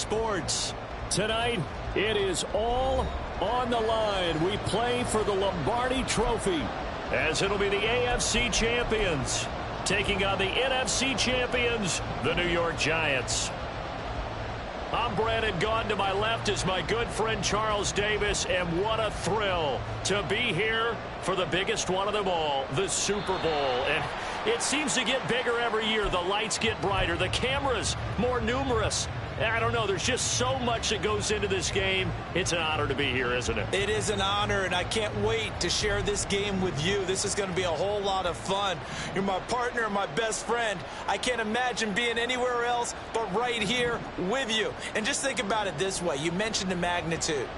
Sports. Tonight, it is all on the line. We play for the Lombardi Trophy, as it'll be the AFC champions taking on the NFC champions, the New York Giants. I'm Brandon Gaudin. To my left is my good friend Charles Davis, and what a thrill to be here for the biggest one of them all, the Super Bowl. And it seems to get bigger every year. The lights get brighter, the cameras more numerous. I don't know, there's just so much that goes into this game. It's an honor to be here, isn't it? It is an honor, and I can't wait to share this game with you. This is going to be a whole lot of fun. You're my partner and my best friend. I can't imagine being anywhere else but right here with you. And just think about it this way. You mentioned the magnitude.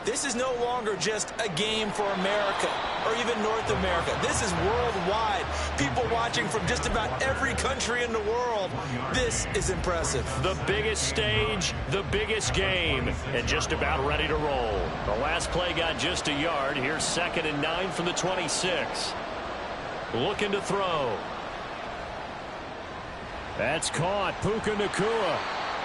This is no longer just a game for America or even North America. This is worldwide. People watching from just about every country in the world. This is impressive. The biggest stage, the biggest game, and just about ready to roll. The last play got just a yard. Here's 2nd and 9 from the 26. Looking to throw. That's caught. Puka Nacua.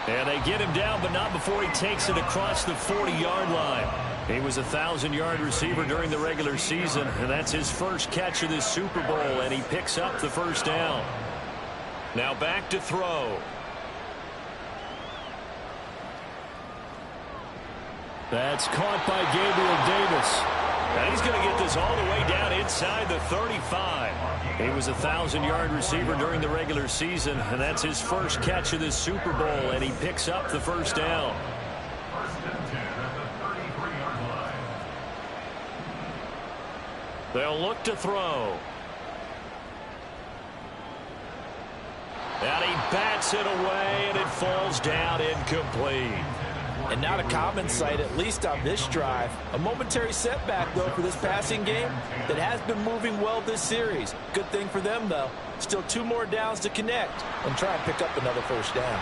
And they get him down, but not before he takes it across the 40-yard line. He was a 1,000-yard receiver during the regular season, and that's his first catch of this Super Bowl, and he picks up the first down. Now back to throw. That's caught by Gabriel Davis. And he's going to get this all the way down inside the 35. He was a 1,000-yard receiver during the regular season, and that's his first catch of this Super Bowl, and he picks up the first down. They'll look to throw. And he bats it away, and it falls down incomplete. And not a common sight, at least on this drive. A momentary setback, though, for this passing game that has been moving well this series. Good thing for them, though. Still 2 more downs to connect and try and pick up another first down.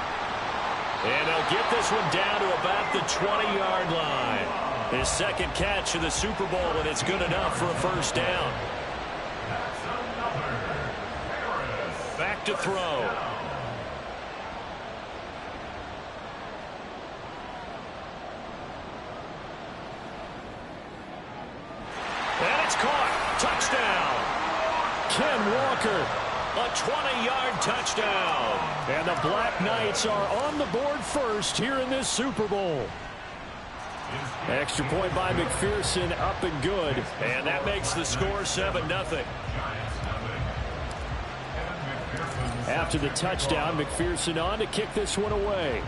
And they'll get this one down to about the 20-yard line. His second catch of the Super Bowl, and it's good enough for a first down. Back to throw. And it's caught. Touchdown. Ken Walker, a 20-yard touchdown. And the Black Knights are on the board first here in this Super Bowl. Extra point by McPherson, up and good. And that makes the score 7-0. After the touchdown, McPherson on to kick this one away.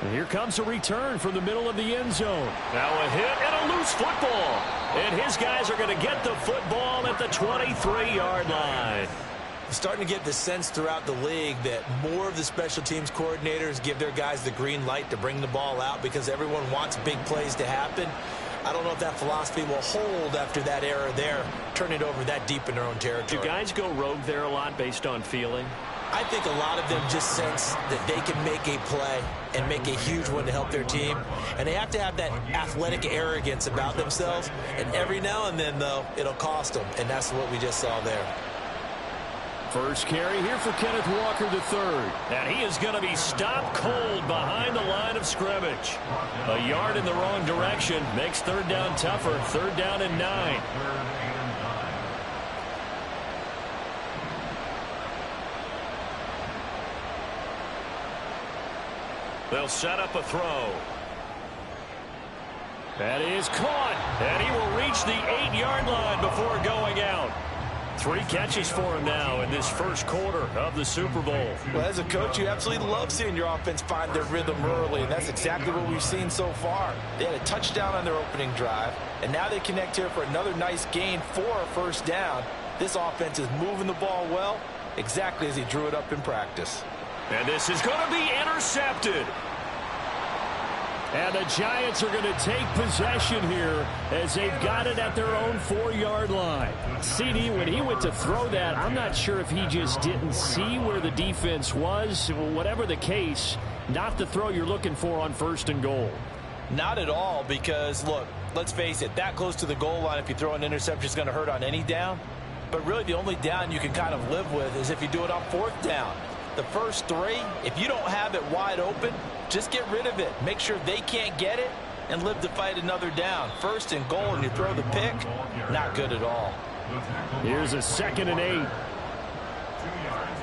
And here comes a return from the middle of the end zone. Now a hit and a loose football. And his guys are going to get the football at the 23-yard line. Starting to get the sense throughout the league that more of the special teams coordinators give their guys the green light to bring the ball out because everyone wants big plays to happen. I don't know if that philosophy will hold after that error there, turn it over that deep in their own territory. Do guys go rogue there a lot based on feeling? I think a lot of them just sense that they can make a play and make a huge one to help their team. And they have to have that athletic arrogance about themselves. And every now and then, though, it'll cost them. And that's what we just saw there. First carry here for Kenneth Walker III. And he is going to be stopped cold behind the line of scrimmage. A yard in the wrong direction makes third down tougher. 3rd down and 9. They'll set up a throw. That is caught. And he will reach the 8-yard line before going out. 3 catches for him now in this first quarter of the Super Bowl. Well, as a coach, you absolutely love seeing your offense find their rhythm early, and that's exactly what we've seen so far. They had a touchdown on their opening drive, and now they connect here for another nice gain for a first down. This offense is moving the ball well, exactly as he drew it up in practice. And this is going to be intercepted. And the Giants are going to take possession here as they've got it at their own 4-yard line. CD, when he went to throw that, I'm not sure if he just didn't see where the defense was. Whatever the case, not the throw you're looking for on 1st and goal. Not at all, because, look, let's face it, that close to the goal line, if you throw an interception, is going to hurt on any down. But really the only down you can kind of live with is if you do it on 4th down. The first three, if you don't have it wide open, just get rid of it. Make sure they can't get it and live to fight another down. First and goal, and you throw the pick, not good at all. Here's a 2nd and 8. 2 yards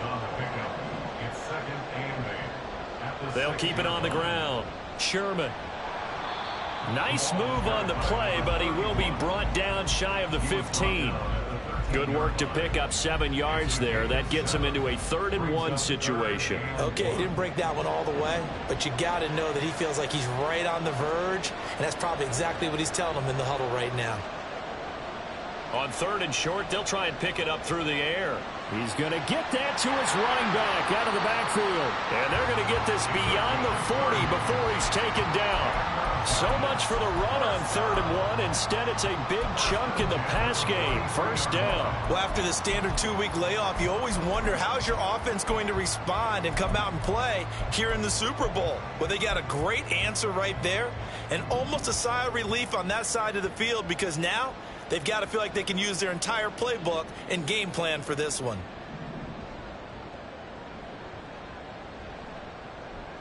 on the pickup. It's 2nd and 8. They'll keep it on the ground. Sherman. Nice move on the play, but he will be brought down shy of the 15. Good work to pick up 7 yards there. That gets him into a 3rd and 1 situation. Okay, he didn't break that one all the way, but you got to know that he feels like he's right on the verge, and that's probably exactly what he's telling them in the huddle right now. On 3rd and short, they'll try and pick it up through the air. He's going to get that to his running back out of the backfield. And they're going to get this beyond the 40 before he's taken down. So much for the run on 3rd and 1. Instead, it's a big chunk in the pass game. First down. Well, after the standard 2-week layoff, you always wonder how's your offense going to respond and come out and play here in the Super Bowl. Well, they got a great answer right there and almost a sigh of relief on that side of the field because now they've got to feel like they can use their entire playbook and game plan for this one.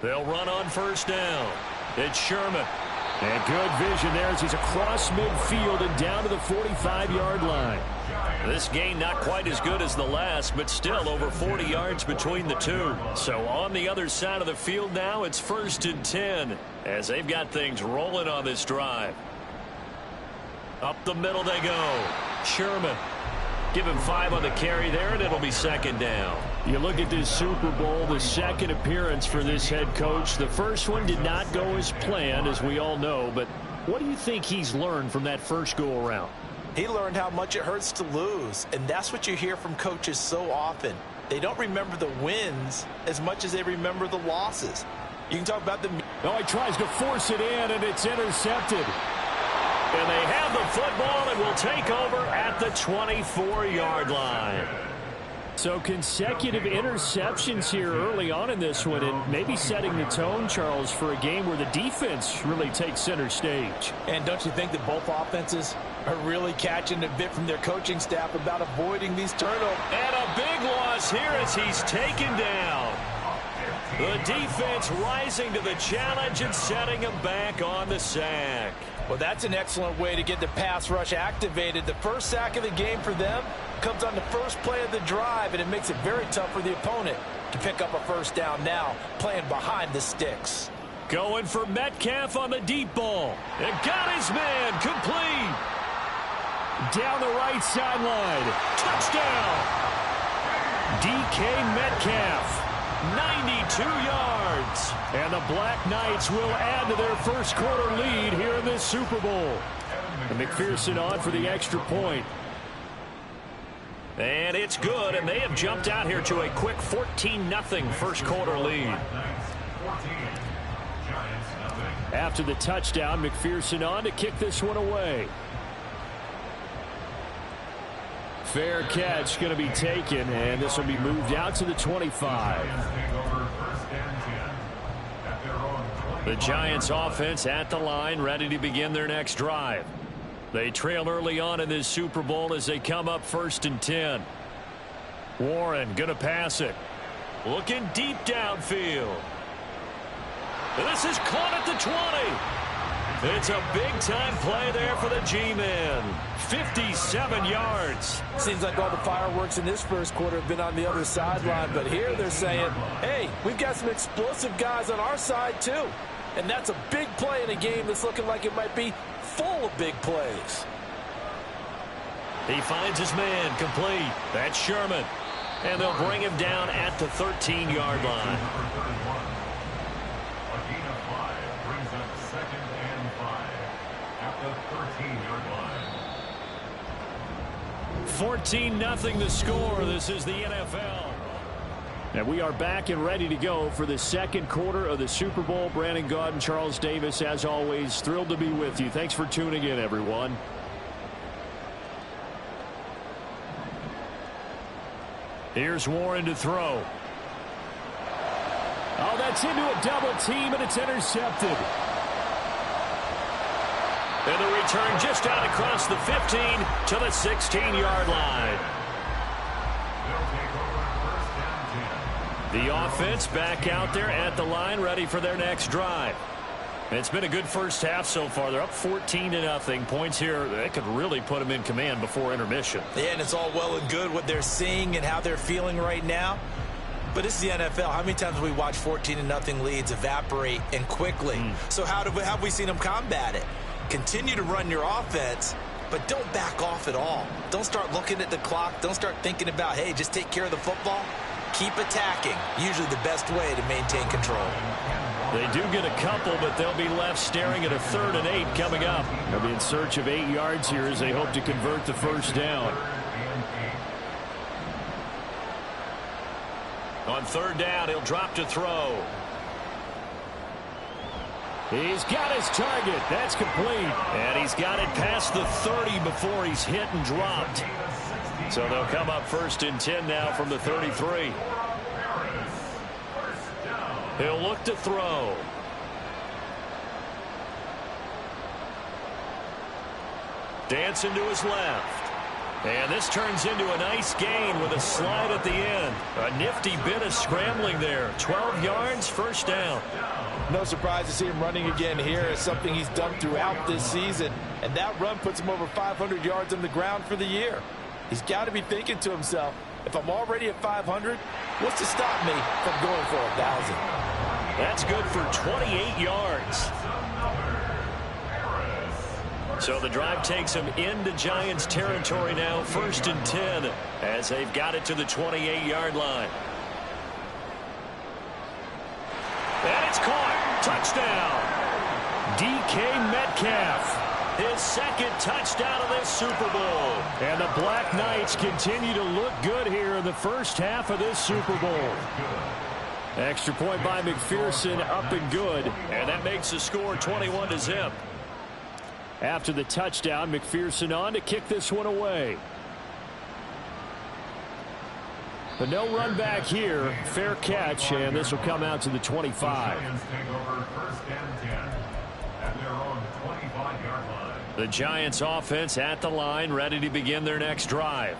They'll run on first down. It's Sherman. And good vision there as he's across midfield and down to the 45-yard line. This gain not quite as good as the last, but still over 40 yards between the two. So on the other side of the field now, it's 1st and 10 as they've got things rolling on this drive. Up the middle they go. Sherman. Give him 5 on the carry there, and it'll be 2nd down. You look at this Super Bowl, the 2nd appearance for this head coach. The first one did not go as planned, as we all know. But what do you think he's learned from that first go-around? He learned how much it hurts to lose, and that's what you hear from coaches so often. They don't remember the wins as much as they remember the losses. You can talk about the... Oh, he tries to force it in, and it's intercepted. And they have the football and will take over at the 24-yard line. So consecutive interceptions here early on in this one, and maybe setting the tone, Charles, for a game where the defense really takes center stage. And don't you think that both offenses are really catching a bit from their coaching staff about avoiding these turnovers? And a big loss here as he's taken down. The defense rising to the challenge and setting him back on the sack. Well, that's an excellent way to get the pass rush activated. The first sack of the game for them comes on the first play of the drive, and it makes it very tough for the opponent to pick up a first down now, playing behind the sticks. Going for Metcalf on the deep ball. And got his man complete. Down the right sideline. Touchdown. DK Metcalf. 92 yards. And the Black Knights will add to their first quarter lead here in this Super Bowl. And McPherson on for the extra point. And it's good, and they have jumped out here to a quick 14-0 first quarter lead. After the touchdown, McPherson on to kick this one away. Fair catch going to be taken, and this will be moved out to the 25. The Giants offense at the line, ready to begin their next drive. They trail early on in this Super Bowl as they come up 1st and 10. Warren going to pass it. Looking deep downfield. This is caught at the 20. It's a big-time play there for the G-Men. 57 yards. Seems like all the fireworks in this first quarter have been on the other sideline, but here they're saying, hey, we've got some explosive guys on our side too. And that's a big play in a game that's looking like it might be full of big plays. He finds his man complete. That's Sherman. And they'll bring him down at the 13-yard line. 14-0 the score. This is the NFL. And we are back and ready to go for the second quarter of the Super Bowl. Brandon Gaudin and Charles Davis, as always, thrilled to be with you. Thanks for tuning in, everyone. Here's Warren to throw. Oh, that's into a double team, and it's intercepted. And the return just out across the 15 to the 16-yard line. The offense back out there at the line, ready for their next drive. It's been a good first half so far. They're up 14-0. Points here, they could really put them in command before intermission. Yeah, and it's all well and good what they're seeing and how they're feeling right now. But this is the NFL. How many times have we watched 14-0 leads evaporate and quickly? So how have we seen them combat it? Continue to run your offense, but don't back off at all. Don't start looking at the clock. Don't start thinking about, hey, just take care of the football. Keep attacking. Usually the best way to maintain control. They do get a couple, but they'll be left staring at a 3rd and 8 coming up. They'll be in search of 8 yards here as they hope to convert the first down. On 3rd down, he'll drop to throw. He's got his target. That's complete. And he's got it past the 30 before he's hit and dropped. So they'll come up 1st and 10 now from the 33. He'll look to throw. Dancing to his left. And this turns into a nice gain with a slide at the end. A nifty bit of scrambling there. 12 yards, first down. No surprise to see him running again here. It's something he's done throughout this season. And that run puts him over 500 yards on the ground for the year. He's got to be thinking to himself, if I'm already at 500, what's to stop me from going for 1,000? That's good for 28 yards. So the drive takes them into Giants territory now, 1st and 10, as they've got it to the 28-yard line. And it's caught. Touchdown. DK Metcalf. His 2nd touchdown of this Super Bowl. And the Black Knights continue to look good here in the first half of this Super Bowl. Extra point by McPherson, up and good. And that makes the score 21-0. After the touchdown, McPherson on to kick this one away. But no run back here. Fair catch, and this will come out to the 25. The Giants offense at the line, ready to begin their next drive.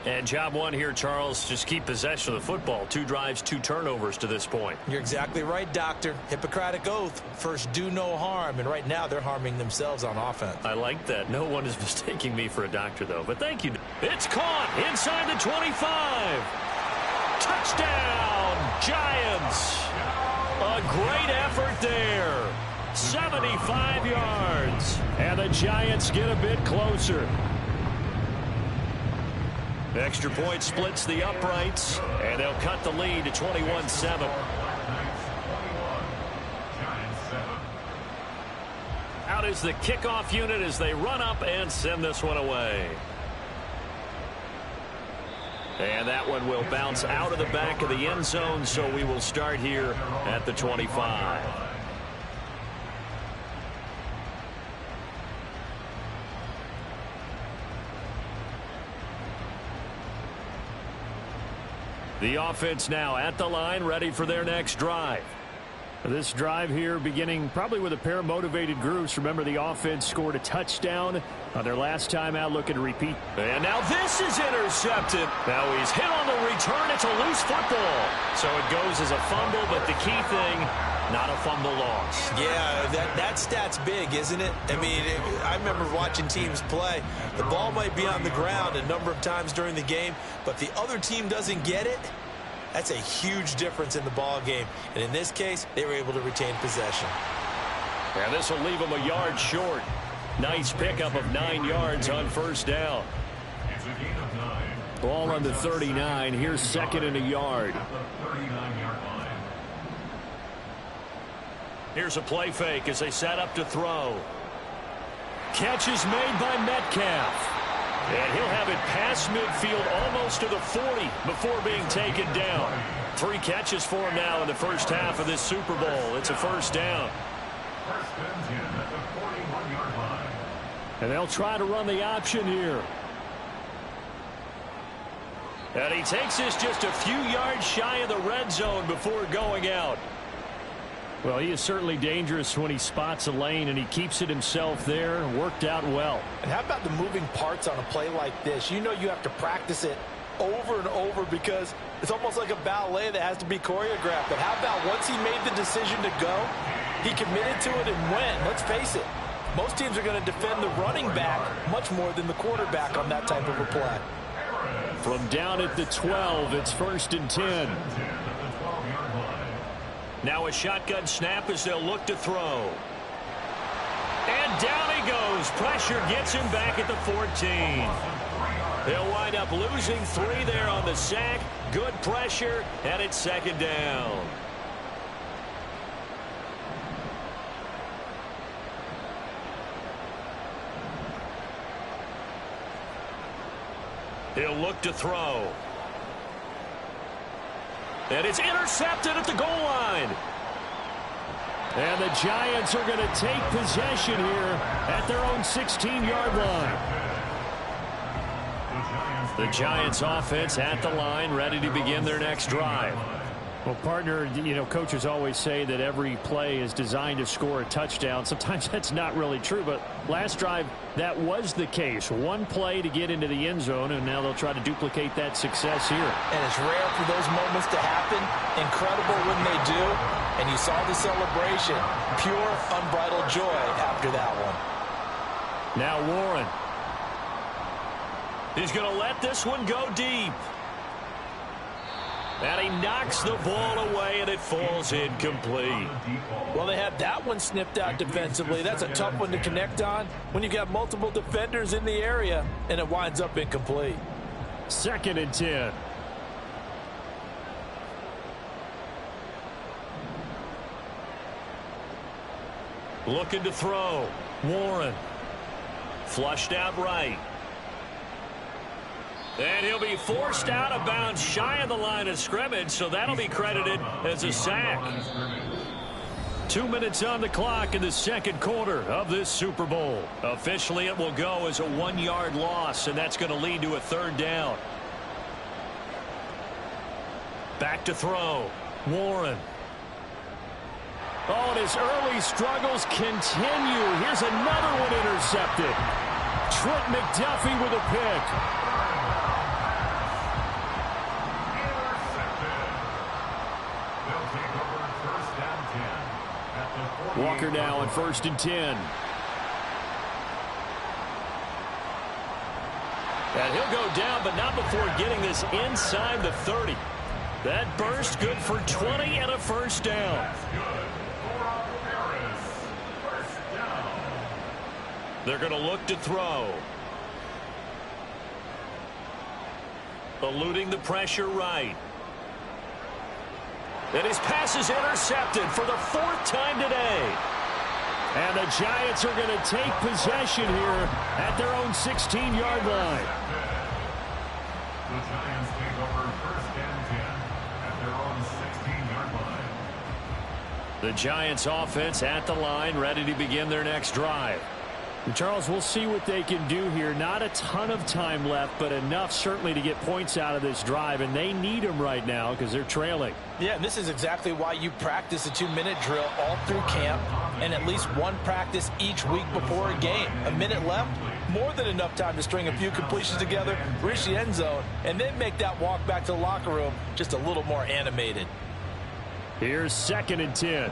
And job one here, Charles, just keep possession of the football. 2 drives, 2 turnovers to this point. You're exactly right, Doctor. Hippocratic oath. First, do no harm. And right now, they're harming themselves on offense. I like that. No one is mistaking me for a doctor, though. But thank you. It's caught inside the 25. Touchdown, Giants. A great effort there. 75 yards. And the Giants get a bit closer. Extra point splits the uprights, and they'll cut the lead to 21-7. Out is the kickoff unit as they run up and send this one away. And that one will bounce out of the back of the end zone, so we will start here at the 25. The offense now at the line, ready for their next drive. This drive here beginning probably with a pair of motivated groups. Remember, the offense scored a touchdown on their last time out. Looking to repeat. And now this is intercepted. Now he's hit on the return. It's a loose football. So it goes as a fumble, but the key thing, not a fumble loss. Yeah, that stat's big, isn't it? I mean, I remember watching teams play. The ball might be on the ground a number of times during the game, but the other team doesn't get it. That's a huge difference in the ball game. And in this case, they were able to retain possession. And this will leave them a yard short. Nice pickup of 9 yards on first down. It's a gain of 9. Ball on the 39. Here's 2nd and a yard. At the 39-yard line. Here's a play fake as they set up to throw. Catch is made by Metcalf. And he'll have it past midfield almost to the 40 before being taken down. 3 catches for him now in the first half of this Super Bowl. It's a first down. First and 10 at the 41-yard line. And they'll try to run the option here. And he takes this just a few yards shy of the red zone before going out. Well, he is certainly dangerous when he spots a lane, and he keeps it himself there. Worked out well. And how about the moving parts on a play like this? You know you have to practice it over and over because It's almost like a ballet that has to be choreographed. But how about once he made the decision to go, he committed to it and went. Let's face it, most teams are going to defend the running back much more than the quarterback on that type of a play. From down at the 12, it's 1st and 10. Now a shotgun snap as they'll look to throw. And down he goes. Pressure gets him back at the 14. They'll wind up losing 3 there on the sack. Good pressure, and it's 2nd down. He'll look to throw. And it's intercepted at the goal line. And the Giants are going to take possession here at their own 16-yard line. The Giants offense at the line, ready to begin their next drive. Well, partner, you know, coaches always say that every play is designed to score a touchdown. Sometimes that's not really true, but last drive, that was the case. One play to get into the end zone, and now they'll try to duplicate that success here. And it's rare for those moments to happen. Incredible when they do. And you saw the celebration. Pure, unbridled joy after that one. Now Warren. He's going to let this one go deep. And he knocks the ball away, and it falls incomplete. Well, they had that one snipped out defensively. That's a tough one to connect on when you've got multiple defenders in the area, and it winds up incomplete. 2nd and 10. Looking to throw. Warren. Flushed out right. And he'll be forced out of bounds shy of the line of scrimmage, so that'll be credited as a sack. 2 minutes on the clock in the 2nd quarter of this Super Bowl. Officially, it will go as a 1-yard loss, and that's going to lead to a 3rd down. Back to throw. Warren. Oh, and his early struggles continue. Here's another one intercepted. Trent McDuffie with a pick. Walker now on 1st and 10. And he'll go down, but not before getting this inside the 30. That burst good for 20 and a 1st down. They're going to look to throw. Eluding the pressure right. And his pass is intercepted for the 4th time today. And the Giants are going to take possession here at their own 16-yard line. The Giants take over 1st and 10 at their own 16-yard line. The Giants offense at the line, ready to begin their next drive. And Charles, we'll see what they can do here. Not a ton of time left, but enough certainly to get points out of this drive, and they need them right now because they're trailing. Yeah, and this is exactly why you practice a 2-minute drill all through camp and at least one practice each week before a game. A minute left, more than enough time to string a few completions together, reach the end zone, and then make that walk back to the locker room just a little more animated. Here's 2nd and 10.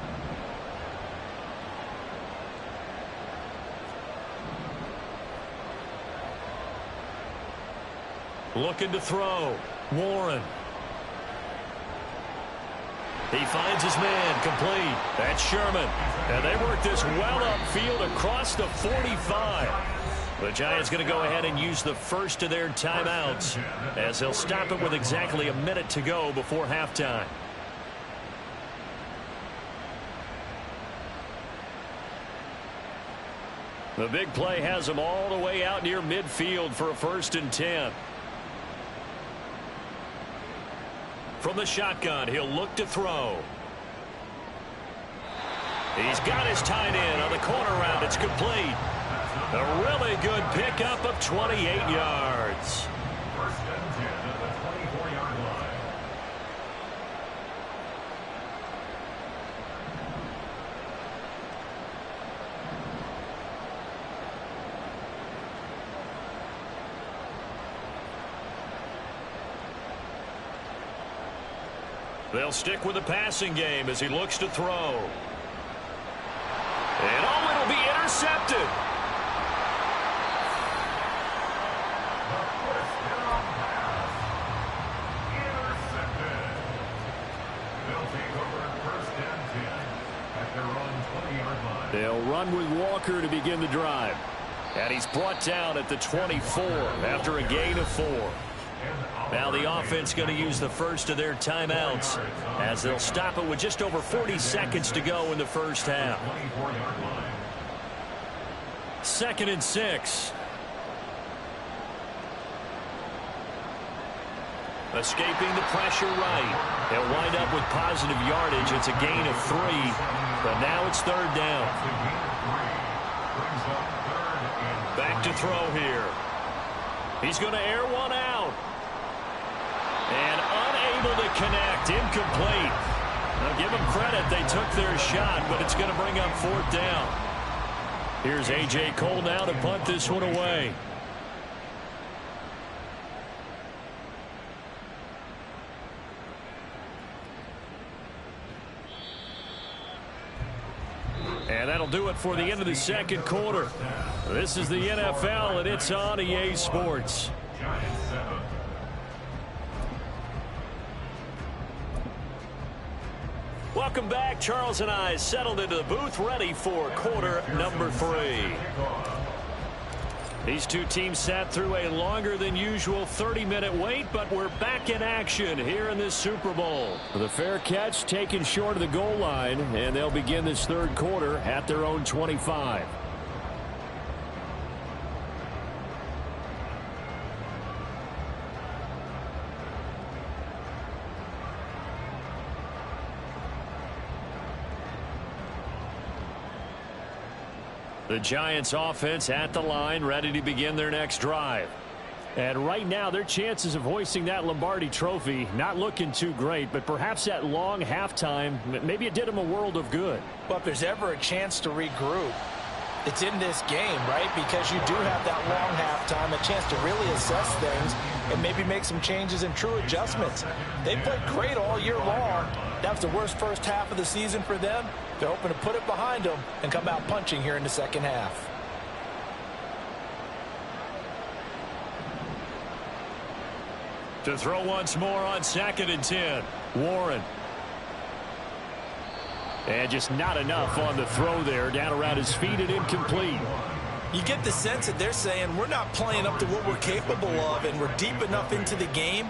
Looking to throw. Warren. He finds his man complete. That's Sherman. And they work this well upfield across the 45. The Giants going to go ahead and use the first of their timeouts as they'll stop it with exactly a minute to go before halftime. The big play has them all the way out near midfield for a 1st and 10. From the shotgun, he'll look to throw. He's got his tight end on the corner route. It's complete. A really good pickup of 28 yards. 1st and 10 at the 24-yard line. They'll stick with the passing game as he looks to throw. And oh, it'll be intercepted. They'll run with Walker to begin the drive. And he's brought down at the 24 after a gain of 4. Now the offense going to use the first of their timeouts as they'll stop it with just over 40 seconds to go in the first half. 2nd and 6. Escaping the pressure right. They'll wind up with positive yardage. It's a gain of 3, but now it's 3rd down. Back to throw here. He's going to air one out. And unable to connect. Incomplete. Now give them credit. They took their shot, but it's going to bring up 4th down. Here's A.J. Cole now to punt this one away. And that'll do it for the end of the 2nd quarter. This is the NFL, and it's on EA Sports. Welcome back. Charles and I settled into the booth, ready for quarter number 3. These two teams sat through a longer than usual 30-minute wait, but we're back in action here in this Super Bowl. The fair catch taken short of the goal line, and they'll begin this 3rd quarter at their own 25. The Giants offense at the line, ready to begin their next drive. And right now, their chances of hoisting that Lombardi trophy not looking too great, but perhaps that long halftime, maybe it did them a world of good. Well, if there's ever a chance to regroup, it's in this game, right? Because you do have that long halftime, a chance to really assess things and maybe make some changes and true adjustments. They played great all year long. That was the worst first half of the season for them. They're hoping to put it behind them and come out punching here in the 2nd half. To throw once more on 2nd and 10. Warren. And just not enough on the throw there. Down around his feet and incomplete. You get the sense that they're saying we're not playing up to what we're capable of, and we're deep enough into the game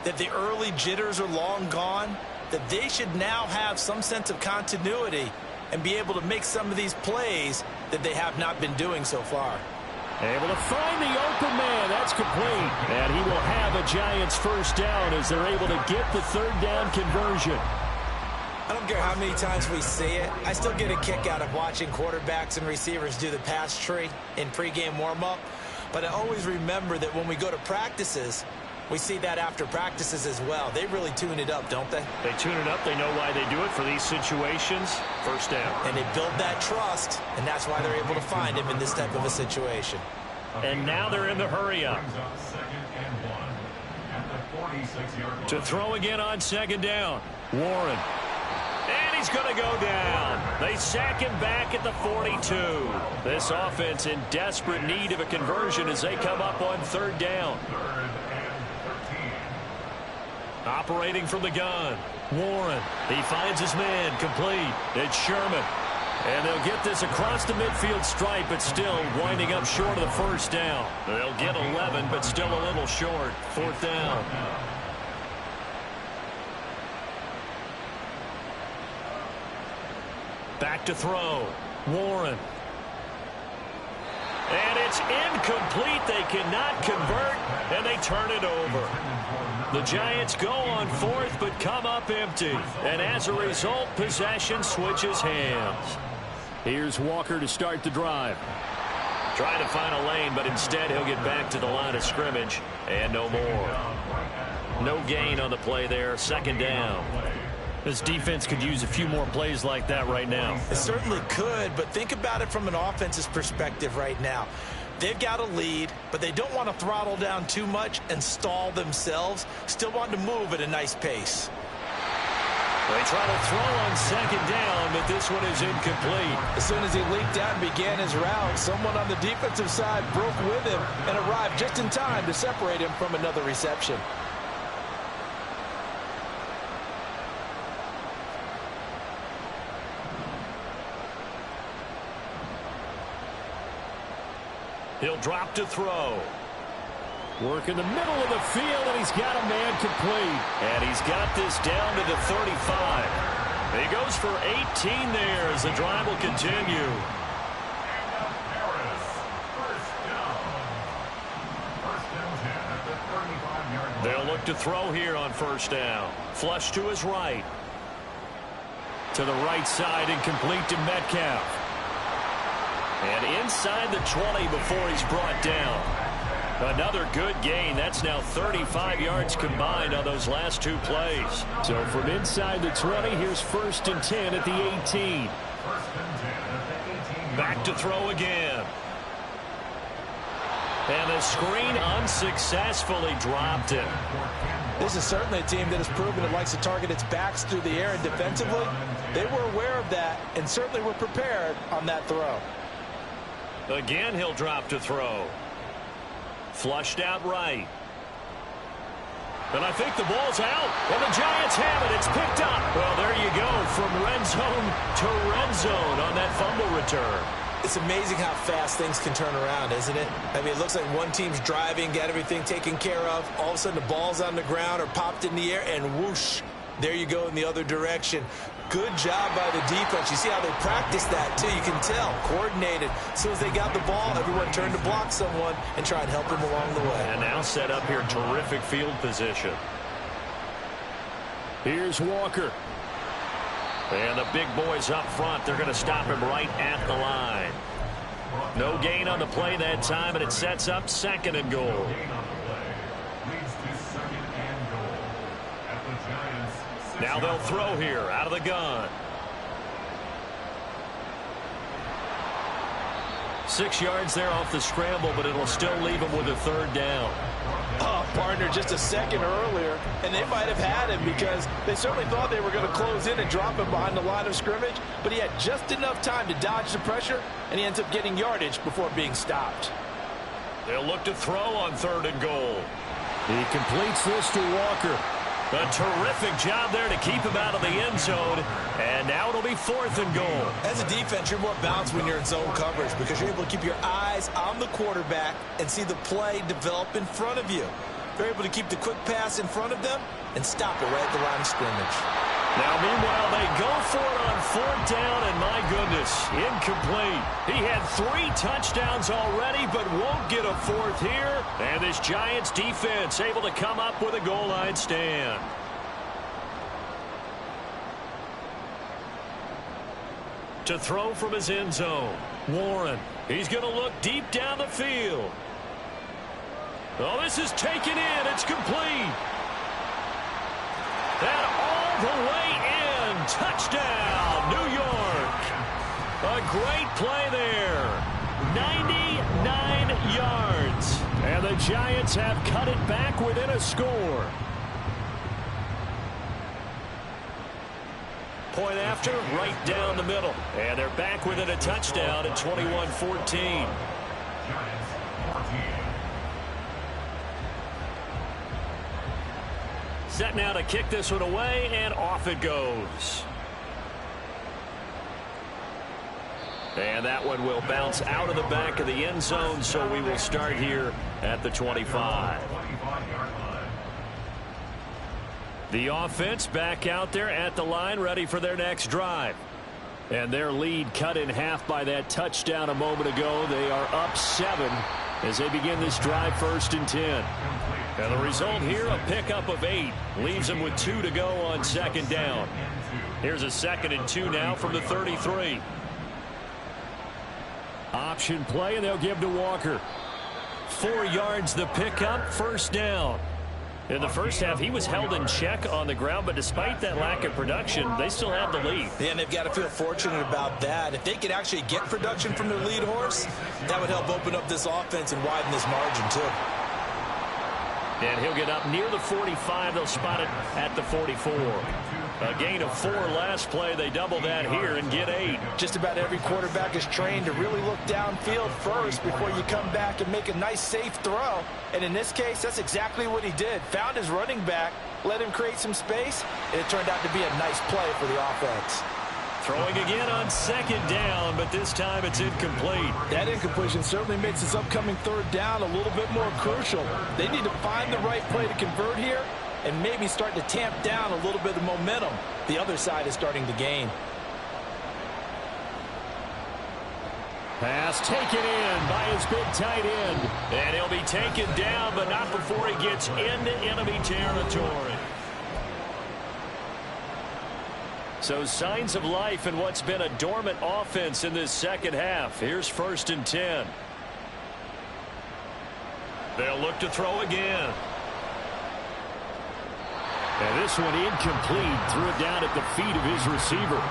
that the early jitters are long gone, that they should now have some sense of continuity and be able to make some of these plays that they have not been doing so far. Able to find the open man. That's complete. And he will have a Giants 1st down as they're able to get the 3rd down conversion. I don't care how many times we see it. I still get a kick out of watching quarterbacks and receivers do the pass tree in pregame warm-up. But I always remember that when we go to practices, we see that after practices as well. They really tune it up, don't they? They tune it up. They know why they do it for these situations. 1st down. And they build that trust, and that's why they're able to find him in this type of a situation. And now they're in the hurry-up. To throw again on 2nd down. Warren. And he's going to go down. They sack him back at the 42. This offense in desperate need of a conversion as they come up on 3rd down. Operating from the gun. Warren. He finds his man. Complete. It's Sherman. And they'll get this across the midfield stripe, but still winding up short of the 1st down. They'll get 11, but still a little short. 4th down. Back to throw. Warren. And it's incomplete. They cannot convert, and they turn it over. The Giants go on 4th, but come up empty. And as a result, possession switches hands. Here's Walker to start the drive. Trying to find a lane, but instead he'll get back to the line of scrimmage. And no more. No gain on the play there. 2nd down. This defense could use a few more plays like that right now. It certainly could, but think about it from an offense's perspective right now. They've got a lead, but they don't want to throttle down too much and stall themselves. Still want to move at a nice pace. They try to throw on second down, but this one is incomplete. As soon as he leaped out and began his route, someone on the defensive side broke with him and arrived just in time to separate him from another reception. He'll drop to throw. Work in the middle of the field, and he's got a man complete. And he's got this down to the 35. He goes for 18 there as the drive will continue. They'll look to throw here on first down. Flush to his right. To the right side and complete to Metcalf. And inside the 20 before he's brought down. Another good gain. That's now 35 yards combined on those last two plays. So from inside the 20, here's 1st and 10 at the 18. Back to throw again. And the screen unsuccessfully dropped him. This is certainly a team that has proven it likes to target its backs through the air, and defensively, they were aware of that and certainly were prepared on that throw. Again, he'll drop to throw. Flushed out right. And I think the ball's out. And the Giants have it. It's picked up. Well, there you go. From red zone to red zone on that fumble return. It's amazing how fast things can turn around, isn't it? I mean, it looks like one team's driving, got everything taken care of. All of a sudden, the ball's on the ground or popped in the air, and whoosh, there you go in the other direction. Good job by the defense. You see how they practice that, too. You can tell. Coordinated. As soon as they got the ball, everyone turned to block someone and tried to help them along the way. And now set up here, terrific field position. Here's Walker. And the big boys up front, they're going to stop him right at the line. No gain on the play that time, and it sets up 2nd and goal. Now they'll throw here out of the gun. 6 yards there off the scramble, but it'll still leave him with a 3rd down. Oh, partner, just a second earlier, and they might have had him because they certainly thought they were going to close in and drop him behind the line of scrimmage, but he had just enough time to dodge the pressure, and he ends up getting yardage before being stopped. They'll look to throw on 3rd and goal. He completes this to Walker. A terrific job there to keep him out of the end zone. And now it'll be 4th and goal. As a defense, you're more balanced when you're in zone coverage because you're able to keep your eyes on the quarterback and see the play develop in front of you. They're able to keep the quick pass in front of them and stop it right at the line of scrimmage. Now, meanwhile, they go for it on 4th down, and my goodness, incomplete. He had 3 touchdowns already, but won't get a 4th here. And this Giants defense able to come up with a goal line stand. To throw from his end zone, Warren. He's going to look deep down the field. Oh, this is taken in. It's complete. And all the way in. Touchdown, New York. A great play there. 99 yards. And the Giants have cut it back within a score. Point after, right down the middle. And they're back within a touchdown at 21-14. Set now to kick this one away, and off it goes. And that one will bounce out of the back of the end zone, so we will start here at the 25. The offense back out there at the line, ready for their next drive. And their lead cut in half by that touchdown a moment ago. They are up 7 as they begin this drive, 1st and 10. And the result here, a pickup of 8. Leaves them with 2 to go on 2nd down. Here's a 2nd and 2 now from the 33. Option play, and they'll give to Walker. 4 yards the pickup, 1st down. In the first half, he was held in check on the ground, but despite that lack of production, they still have the lead. Yeah, and they've got to feel fortunate about that. If they could actually get production from their lead horse, that would help open up this offense and widen this margin, too. And he'll get up near the 45. They'll spot it at the 44. A gain of 4 last play. They double that here and get 8. Just about every quarterback is trained to really look downfield first before you come back and make a nice, safe throw. And in this case, that's exactly what he did. Found his running back, let him create some space, and it turned out to be a nice play for the offense. Throwing again on 2nd down, but this time it's incomplete. That incompletion certainly makes this upcoming 3rd down a little bit more crucial. They need to find the right play to convert here and maybe start to tamp down a little bit of momentum. The other side is starting to gain. Pass taken in by his big tight end. And he'll be taken down, but not before he gets into enemy territory. So signs of life in what's been a dormant offense in this second half. Here's 1st and 10. They'll look to throw again. And this one incomplete. Threw it down at the feet of his receiver.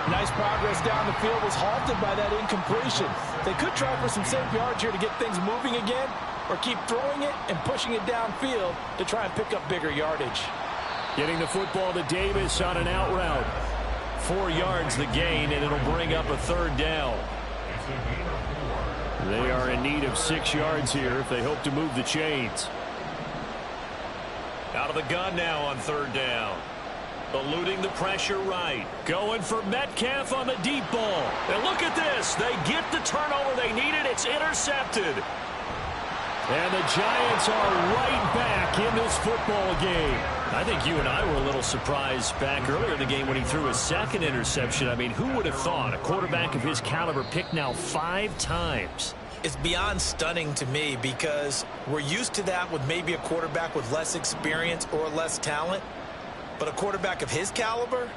Nice progress down the field was halted by that incompletion. They could try for some safe yards here to get things moving again, or keep throwing it and pushing it downfield to try and pick up bigger yardage. Getting the football to Davis on an out route. 4 yards the gain, and it'll bring up a 3rd down. They are in need of 6 yards here if they hope to move the chains. Out of the gun now on 3rd down. Eluding the pressure right. Going for Metcalf on the deep ball. And look at this. They get the turnover they needed. It's intercepted. And the Giants are right back in this football game. I think you and I were a little surprised back earlier in the game when he threw his 2nd interception. I mean, who would have thought a quarterback of his caliber picked now 5 times? It's beyond stunning to me because we're used to that with maybe a quarterback with less experience or less talent. But a quarterback of his caliber,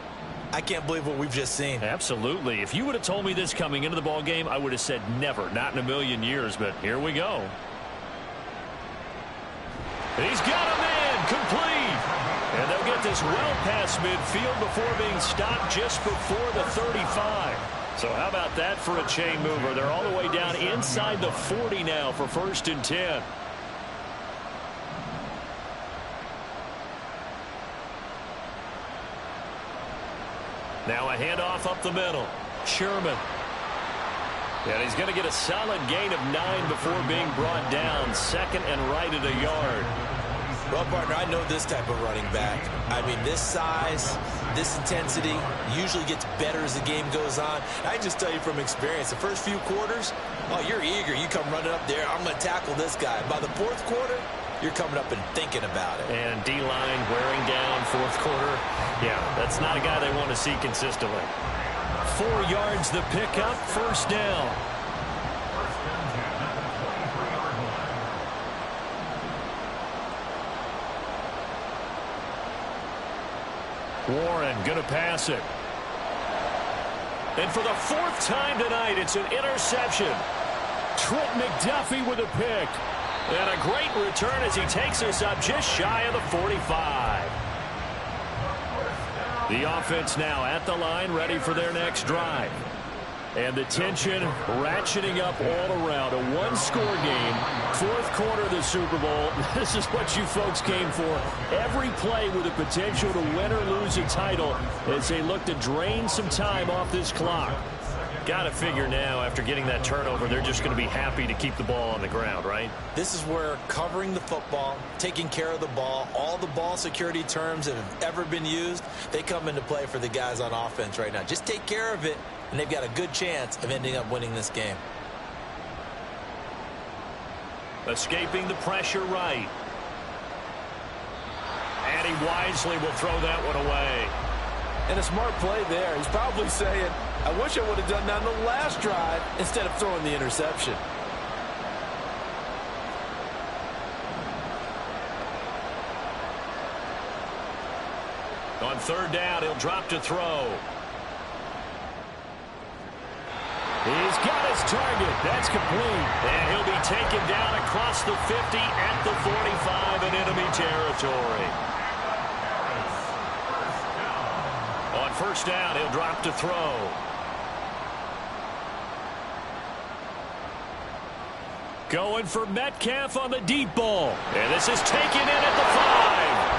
I can't believe what we've just seen. Absolutely. If you would have told me this coming into the ball game, I would have said never, not in a million years. But here we go. He's got him in, complete. And they'll get this well past midfield before being stopped just before the 35. So how about that for a chain mover? They're all the way down inside the 40 now for 1st and 10. Now a handoff up the middle. Sherman. And he's going to get a solid gain of 9 before being brought down. 2nd and right at a yard. Well, partner, I know this type of running back. I mean, this size, this intensity usually gets better as the game goes on. I can just tell you from experience, the first few quarters, oh, you're eager. You come running up there, I'm going to tackle this guy. By the 4th quarter, you're coming up and thinking about it. And D-line wearing down 4th quarter. Yeah, that's not a guy they want to see consistently. 4 yards the pickup, 1st down. Warren going to pass it. And for the 4th time tonight, it's an interception. Trent McDuffie with a pick. And a great return as he takes us up just shy of the 45. The offense now at the line, ready for their next drive. And the tension ratcheting up all around. A 1-score game, 4th quarter of the Super Bowl. This is what you folks came for. Every play with the potential to win or lose a title as they look to drain some time off this clock. Got to figure now, after getting that turnover, they're just going to be happy to keep the ball on the ground, right? This is where covering the football, taking care of the ball, all the ball security terms that have ever been used, they come into play for the guys on offense right now. Just take care of it, and they've got a good chance of ending up winning this game. Escaping the pressure right. And he wisely will throw that one away. And a smart play there. He's probably saying, I wish I would have done that on the last drive instead of throwing the interception. On 3rd down, he'll drop to throw. He's got his target. That's complete. And he'll be taken down across the 50 at the 45 in enemy territory. On 1st down, he'll drop to throw. Going for Metcalf on the deep ball. And this is taken in at the 5.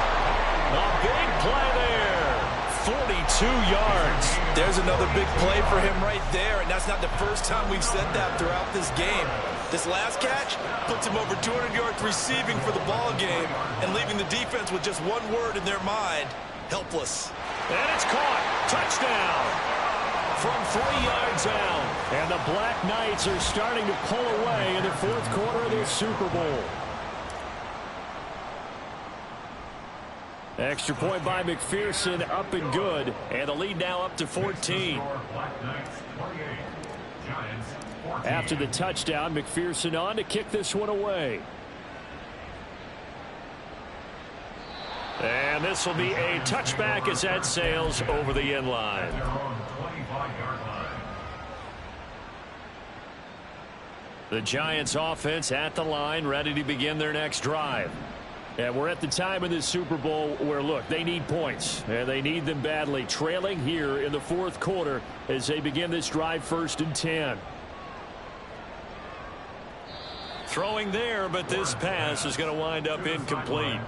A big play there. 42 yards. There's another big play for him right there, and that's not the first time we've said that throughout this game. This last catch puts him over 200 yards receiving for the ball game and leaving the defense with just one word in their mind: helpless. And it's caught. Touchdown. From 3 yards out. And the Black Knights are starting to pull away in the fourth quarter of this Super Bowl. Extra point by McPherson, up and good. And the lead now up to 14. After the touchdown, McPherson on to kick this one away. And this will be a touchback as that sails over the end line. The Giants offense at the line, ready to begin their next drive. And we're at the time of this Super Bowl where, look, they need points. And they need them badly. Trailing here in the fourth quarter as they begin this drive, 1st and 10. Throwing there, but this pass is going to wind up incomplete.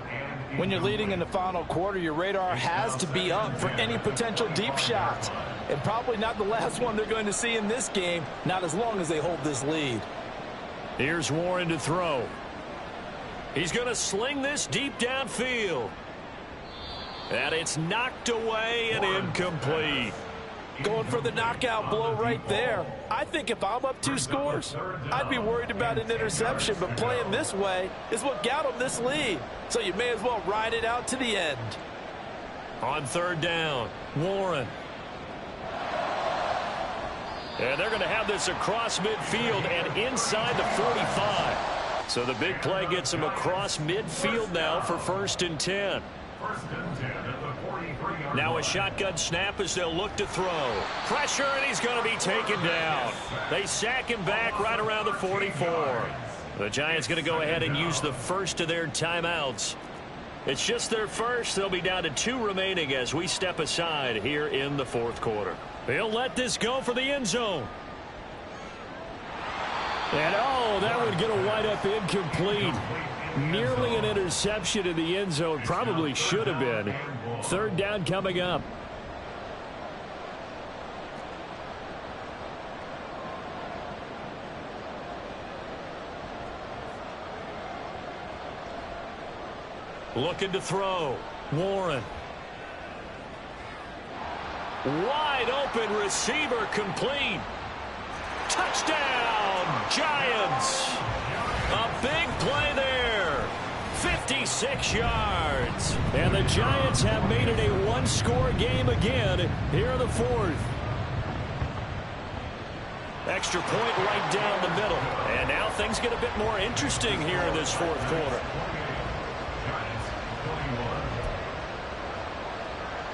When you're leading in the final quarter, your radar has to be up for any potential deep shots. And probably not the last one they're going to see in this game, not as long as they hold this lead. Here's Warren to throw. He's going to sling this deep downfield. And it's knocked away and incomplete. Going for the knockout blow right there. I think if I'm up 2 scores, I'd be worried about an interception, but playing this way is what got them this lead. So you may as well ride it out to the end. On 3rd down, Warren. And they're going to have this across midfield and inside the 45. So the big play gets him across midfield now for 1st and 10. Now a shotgun snap as they'll look to throw. Pressure, and he's going to be taken down. They sack him back right around the 44. The Giants going to go ahead and use the first of their timeouts. It's just their first. They'll be down to 2 remaining as we step aside here in the fourth quarter. They'll let this go for the end zone. And, oh, that one going to wind up incomplete. Nearly an interception in the end zone. Probably should have been. 3rd down coming up. Looking to throw. Warren. Wide open receiver complete. Touchdown, Giants. A big play there. 56 yards. And the Giants have made it a 1-score game again here in the fourth. Extra point right down the middle. And now things get a bit more interesting here in this fourth quarter.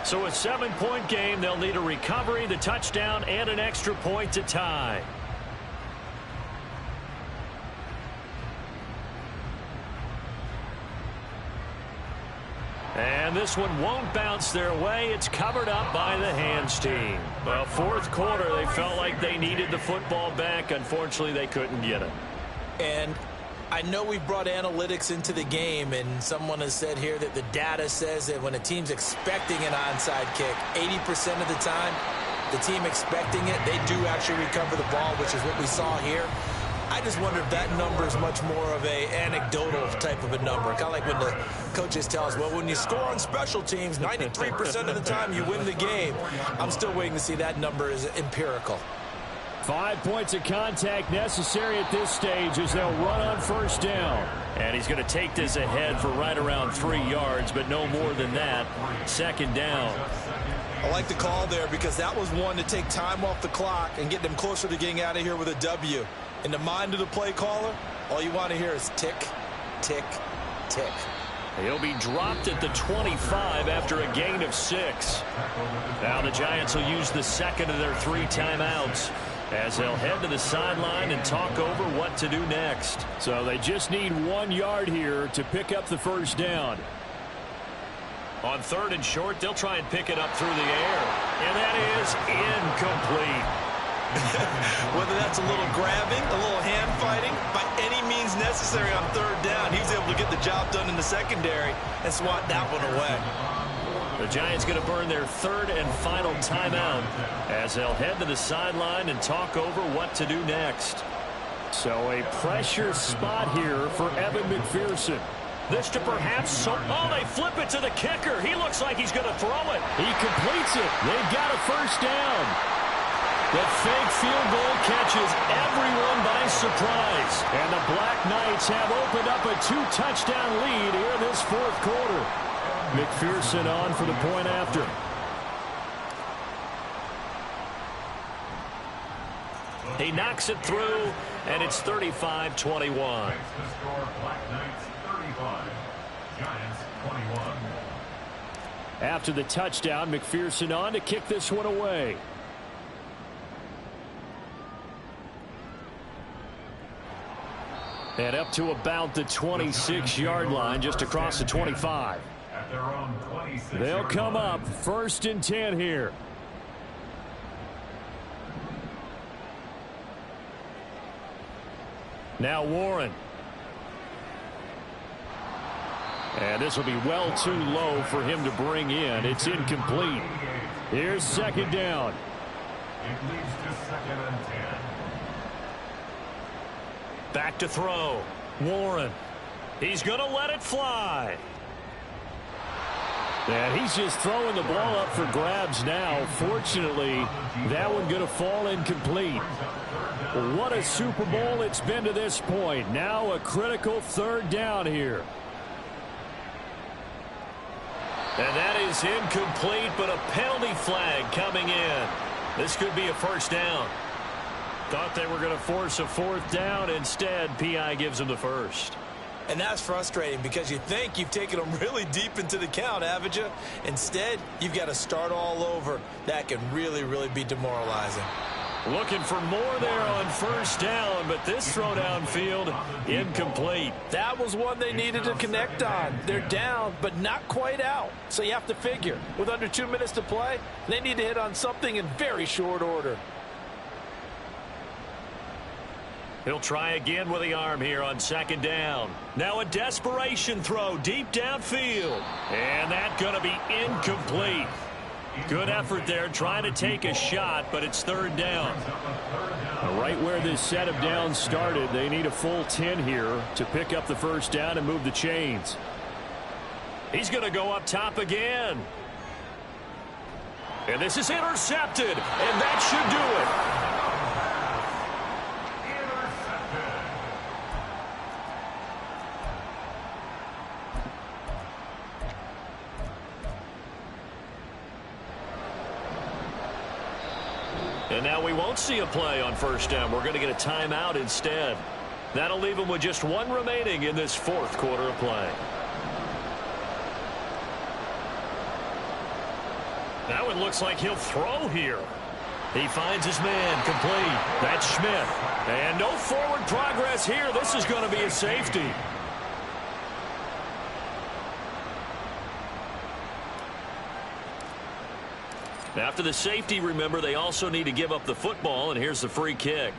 So a 7-point game. They'll need a recovery, the touchdown, and an extra point to tie. And this one won't bounce their way. It's covered up by the hands team. Well, fourth quarter, they felt like they needed the football back. Unfortunately, they couldn't get it. And I know we've brought analytics into the game, and someone has said here that the data says that when a team's expecting an onside kick, 80% of the time, the team expecting it, they do actually recover the ball, which is what we saw here. I just wonder if that number is much more of a anecdotal type of a number. Kind of like when the coaches tell us, well, when you score on special teams, 93% of the time you win the game. I'm still waiting to see that number is empirical. 5 points of contact necessary at this stage as they'll run on 1st down. And he's going to take this ahead for right around 3 yards, but no more than that. 2nd down. I like the call there because that was one to take time off the clock and get them closer to getting out of here with a W. In the mind of the play caller, all you want to hear is tick, tick, tick. He'll be dropped at the 25 after a gain of 6. Now the Giants will use the 2nd of their 3 timeouts as they'll head to the sideline and talk over what to do next. So they just need 1 yard here to pick up the 1st down. On 3rd and short, they'll try and pick it up through the air. And that is incomplete. Whether that's a little grabbing, a little hand fighting, by any means necessary on 3rd down, he was able to get the job done in the secondary and swat that one away. The Giants going to burn their third and final timeout as they'll head to the sideline and talk over what to do next. So a pressure spot here for Evan McPherson. This to perhaps they flip it to the kicker. He looks like he's going to throw it. He completes it. They've got a first down. The fake field goal catches everyone by surprise. And the Black Knights have opened up a 2-touchdown lead here in this fourth quarter. McPherson on for the point after. He knocks it through, and it's 35-21. Black Knights 35, Giants 21. After the touchdown, McPherson on to kick this one away. And up to about the 26-yard line, just across the 25. At their own 26. They'll come up 1st and 10 here. Now Warren. And this will be well too low for him to bring in. It's incomplete. Here's 2nd down. It leads to 2nd and 10. Back to throw. Warren. He's going to let it fly. And he's just throwing the ball up for grabs now. Fortunately, that one going to fall incomplete. What a Super Bowl it's been to this point. Now a critical 3rd down here. And that is incomplete, but a penalty flag coming in. This could be a first down. Thought they were going to force a 4th down. Instead, P.I. gives them the first. And that's frustrating because you think you've taken them really deep into the count, haven't you? Instead, you've got to start all over. That can really, really be demoralizing. Looking for more there on 1st down, but this throw downfield, incomplete. That was one they needed to connect on. They're down, but not quite out. So you have to figure, with under 2 minutes to play, they need to hit on something in very short order. He'll try again with the arm here on 2nd down. Now a desperation throw deep downfield. And that's going to be incomplete. Good effort there trying to take a shot, but it's 3rd down. Right where this set of downs started, they need a full 10 here to pick up the first down and move the chains. He's going to go up top again. And this is intercepted, and that should do it. And now we won't see a play on 1st down. We're going to get a timeout instead. That'll leave him with just 1 remaining in this 4th quarter of play. That one looks like he'll throw here. He finds his man complete. That's Smith. And no forward progress here. This is going to be a safety. After the safety, remember, they also need to give up the football, and here's the free kick.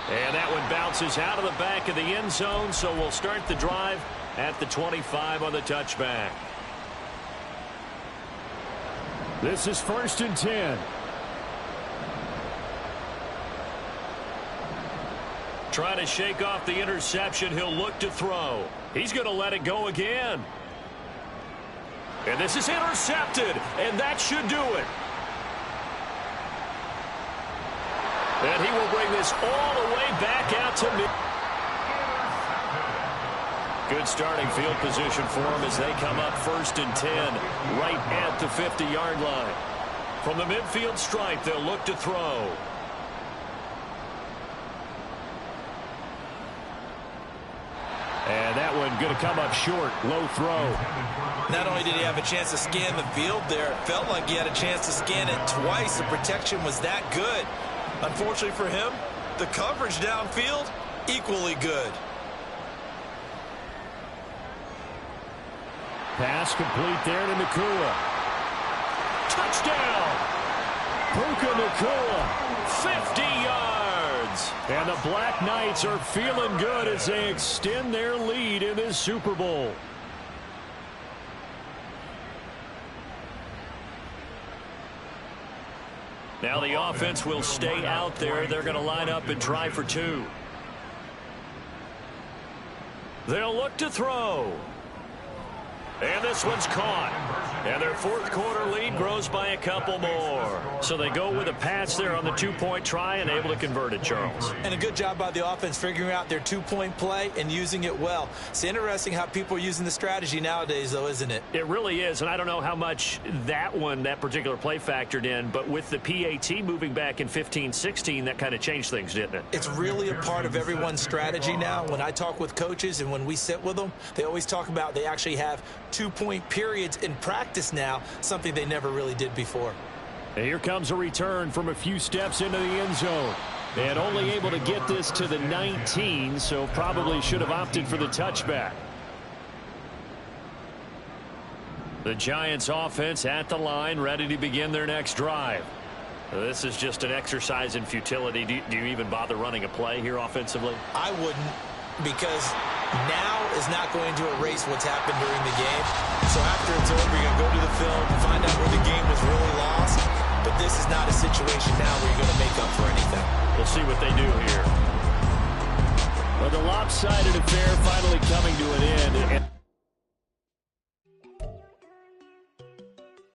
And that one bounces out of the back of the end zone, so we'll start the drive at the 25 on the touchback. This is 1st and 10. Trying to shake off the interception. He'll look to throw. He's going to let it go again. And this is intercepted, and that should do it. And he will bring this all the way back out to mid. Good starting field position for him as they come up 1st and 10, right at the 50-yard line. From the midfield stripe, they'll look to throw. And that one going to come up short. Low throw. Not only did he have a chance to scan the field there, it felt like he had a chance to scan it twice. The protection was that good. Unfortunately for him, the coverage downfield, equally good. Pass complete there to Nacua. Touchdown! Puka Nacua. 50 yards! And the Black Knights are feeling good as they extend their lead in this Super Bowl. Now the offense will stay out there. They're going to line up and try for 2. They'll look to throw. And this one's caught. And their fourth quarter lead grows by a couple more. So they go with a pass there on the 2-point try and able to convert it, Charles. And a good job by the offense figuring out their 2-point play and using it well. It's interesting how people are using the strategy nowadays, though, isn't it? It really is, and I don't know how much that particular play factored in, but with the PAT moving back in 15-16, that kind of changed things, didn't it? It's really a part of everyone's strategy now. When I talk with coaches and when we sit with them, they always talk about they actually have 2-point periods in practice now, something they never really did before. And here comes a return from a few steps into the end zone. And only able to get this to the 19, so probably should have opted for the touchback. The Giants offense at the line, ready to begin their next drive. This is just an exercise in futility. Do you even bother running a play here offensively? I wouldn't, because now is not going to erase what's happened during the game. So after it's over, you're going to go to the film and find out where the game was really lost. But this is not a situation now where you're going to make up for anything. We'll see what they do here. Well, the lopsided affair finally coming to an end.